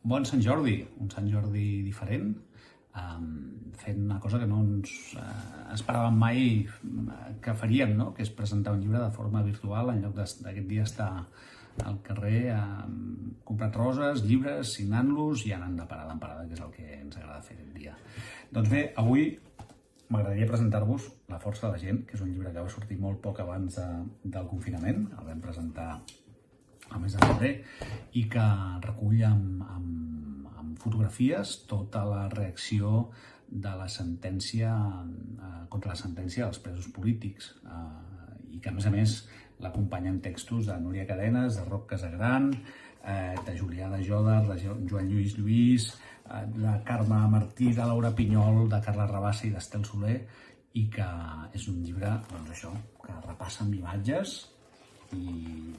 Bon Sant Jordi, un Sant Jordi diferent, fent una cosa que no ens esperàvem mai que faríem, no? Que és presentar un llibre de forma virtual en lloc d'aquest dia estar al carrer comprant roses, llibres, signant-los i anant de parada en parada, que és el que ens agrada fer aquest dia. Doncs bé, avui m'agradaria presentar-vos La força de la gent, que és un llibre que va sortir molt poc abans del confinament, el vam presentar al mes de febrer, i que recull amb fotografies tota la reacció de la sentència contra la sentència dels presos polítics, i que a més l'acompanyen textos de Núria Cadenes, de Roc Casagran, de Julià de Jodes, de Joan Lluís Lluís, de Carme Martí, de Laura Pinyol, de Carla Rabassa i d'Estel Soler, i que és un llibre, doncs això, que repassa amb imatges i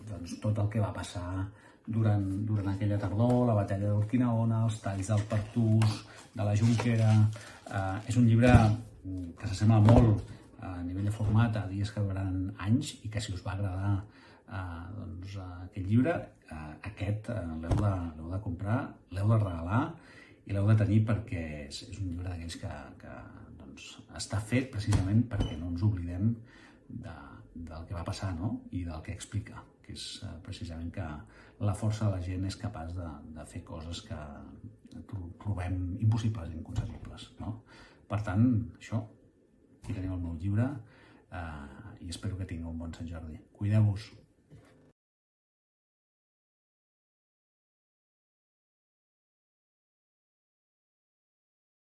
doncs, tot el que va passar durant aquella tardor, la batalla d'Urquinaona, els talls del Pertús, de la Jonquera. És un llibre que s'assembla molt a nivell de format a dies que duraran anys i que si us va agradar aquest llibre, aquest l'heu de comprar, l'heu de regalar i l'heu de tenir perquè és un llibre d'aquells que està fet precisament perquè no ens oblidem del que va passar, no? I del que explica, que és precisament que la força de la gent és capaç de fer coses que trobem impossibles i inconcebibles, no? Per tant, això, aquí teniu el meu llibre i espero que tingueu un bon Sant Jordi. Cuideu-vos.